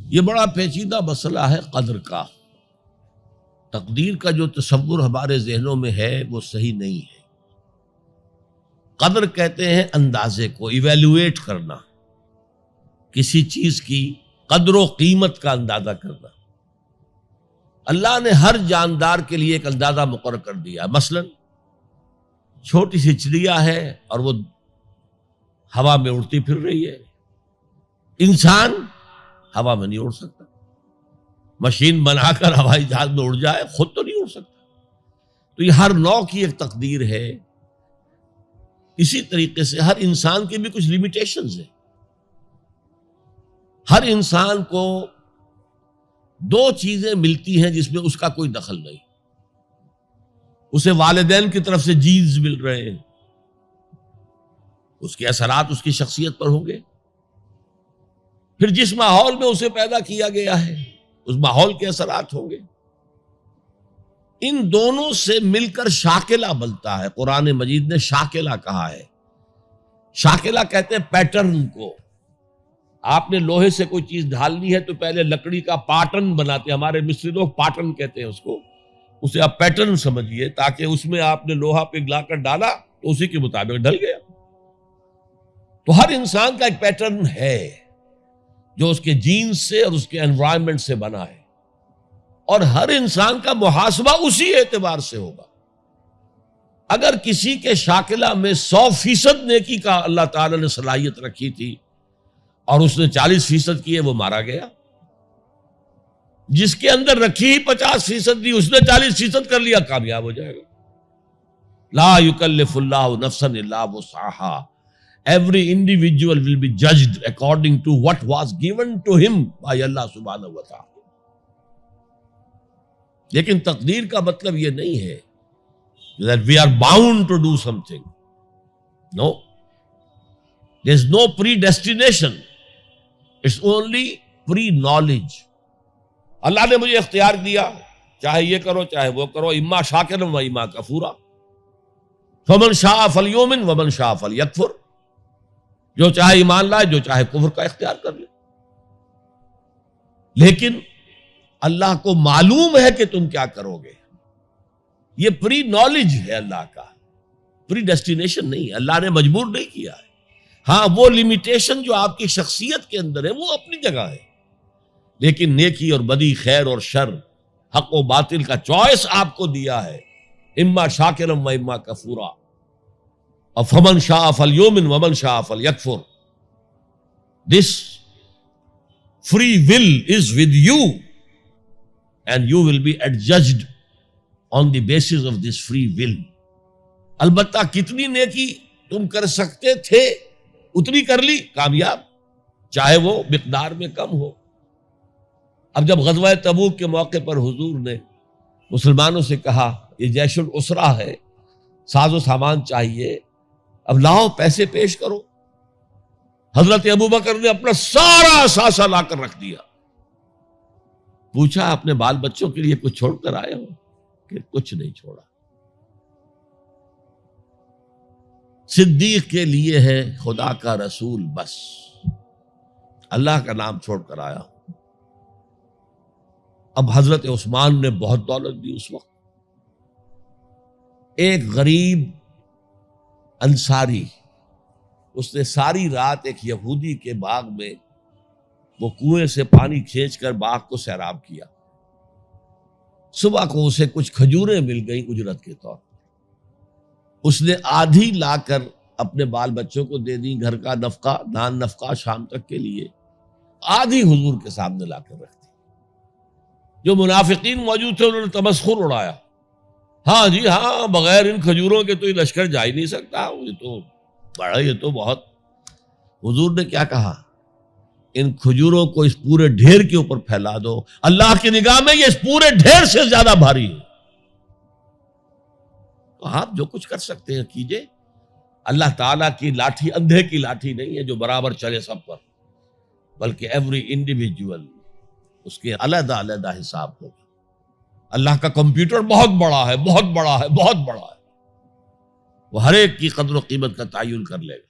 یہ بڑا پیچیدہ مسئلہ ہے قدر کا۔ تقدیر کا جو تصور ہمارے ذہنوں میں ہے وہ صحیح نہیں ہے۔ قدر کہتے ہیں اندازے کو، ایویلویٹ کرنا، کسی چیز کی قدر و قیمت کا اندازہ کرنا۔ اللہ نے ہر جاندار کے لیے ایک اندازہ مقرر کر دیا۔ مثلا چھوٹی سی چڑیا ہے اور وہ ہوا میں اڑتی پھر رہی ہے، انسان ہوا میں نہیں اڑ سکتا۔ مشین بنا کر ہوائی جہاز میں اڑ جائے، خود تو نہیں اڑ سکتا۔ تو یہ ہر نوع کی ایک تقدیر ہے۔ اسی طریقے سے ہر انسان کے بھی کچھ لیمیٹیشنز ہیں۔ ہر انسان کو دو چیزیں ملتی ہیں جس میں اس کا کوئی دخل نہیں۔ اسے والدین کی طرف سے جینز مل رہے ہیں، اس کے اثرات اس کی شخصیت پر ہوں گے۔ پھر جس ماحول میں اسے پیدا کیا گیا ہے اس ماحول کے اثرات ہوں گے۔ ان دونوں سے مل کر شاکلہ بنتا ہے۔ قرآن مجید نے شاکلہ کہا ہے۔ شاکلہ کہتے ہیں پیٹرن کو۔ آپ نے لوہے سے کوئی چیز ڈھالنی ہے تو پہلے لکڑی کا پاٹرن بناتے ہیں، ہمارے مصری لوگ پاٹرن کہتے ہیں اس کو۔ اسے آپ پیٹرن سمجھیے، تاکہ اس میں آپ نے لوہا پگھلا کر ڈالا تو اسی کے مطابق ڈھل گیا۔ تو ہر انسان کا ایک پیٹرن ہے جو اس کے جینز سے اور اس کے انوائرمنٹ سے بنا ہے، اور ہر انسان کا محاسبہ اسی اعتبار سے ہوگا۔ اگر کسی کے شاکلہ میں 100% نیکی کا اللہ تعالی نے صلاحیت رکھی تھی اور اس نے 40% کی ہے، وہ مارا گیا۔ جس کے اندر رکھی 50% دی، اس نے 40% کر لیا، کامیاب ہو جائے گا۔ لا یکلف اللہ نفسا الا وسعها۔ Every individual will be judged according to what was given to him by Allah subhanahu wa ta'ala۔ لیکن تقدیر کا مطلب یہ نہیں ہے that we are bound to do something. No. There is no predestination. It's only pre-knowledge. اللہ نے مجھے اختیار دیا، چاہے یہ کرو چاہے وہ کرو، اما شاکرا و اما کفورا، فمن شاء فلیؤمن ومن شاء فلیکفر۔ جو چاہے ایمان لائے، جو چاہے کفر کا اختیار کر لے۔ لیکن اللہ کو معلوم ہے کہ تم کیا کرو گے۔ یہ پری نالج ہے اللہ کا، پری ڈیسٹینیشن نہیں۔ اللہ نے مجبور نہیں کیا ہے۔ ہاں، وہ لمیٹیشن جو آپ کی شخصیت کے اندر ہے وہ اپنی جگہ ہے، لیکن نیکی اور بدی، خیر اور شر، حق و باطل کا چوائس آپ کو دیا ہے، اما شاکرا و اما کفورا، اور فمن شاء فلیؤمن ومن شاء فلیکفر۔ This free will is with you and you will be adjudged on the basis of this free will۔ البتہ کتنی نیکی تم کر سکتے تھے اتنی کر لی، کامیاب، چاہے وہ مقدار میں کم ہو۔ اب جب غزوہ تبوک کے موقع پر حضور نے مسلمانوں سے کہا یہ جیش العسرہ ہے، ساز و سامان چاہیے، اب لاؤ پیسے پیش کرو، حضرت ابوبکر نے اپنا سارا اثاثہ لا کر رکھ دیا۔ پوچھا اپنے بال بچوں کے لیے کچھ چھوڑ کر آئے ہو؟ کہ کچھ نہیں چھوڑا۔ صدیق کے لیے ہے خدا کا رسول، بس اللہ کا نام چھوڑ کر آیا ہوں۔ اب حضرت عثمان نے بہت دولت دی اس وقت۔ ایک غریب انصاری، اس نے ساری رات ایک یہودی کے باغ میں وہ کنویں سے پانی کھینچ کر باغ کو سیراب کیا۔ صبح کو اسے کچھ کھجوریں مل گئیں اجرت کے طور پر۔ اس نے آدھی لا کر اپنے بال بچوں کو دے دی، گھر کا نفقہ، نان نفقہ شام تک کے لیے، آدھی حضور کے سامنے لا کر رکھ دی۔ جو منافقین موجود تھے انہوں نے تمسخر اڑایا، ہاں جی ہاں، بغیر ان کھجوروں کے تو یہ لشکر جا ہی نہیں سکتا، یہ تو بڑا، یہ تو بہت۔ حضور نے کیا کہا؟ ان کھجوروں کو اس پورے ڈھیر کے اوپر پھیلا دو، اللہ کی نگاہ میں یہ اس پورے ڈھیر سے زیادہ بھاری ہے۔ تو آپ جو کچھ کر سکتے ہیں کیجئے۔ اللہ تعالیٰ کی لاٹھی اندھے کی لاٹھی نہیں ہے جو برابر چلے سب پر، بلکہ ایوری انڈیویجول اس کے علیحدہ علیحدہ حساب ہوگا۔ اللہ کا کمپیوٹر بہت بڑا ہے، بہت بڑا ہے، بہت بڑا ہے، وہ ہر ایک کی قدر و قیمت کا تعین کر لے گا۔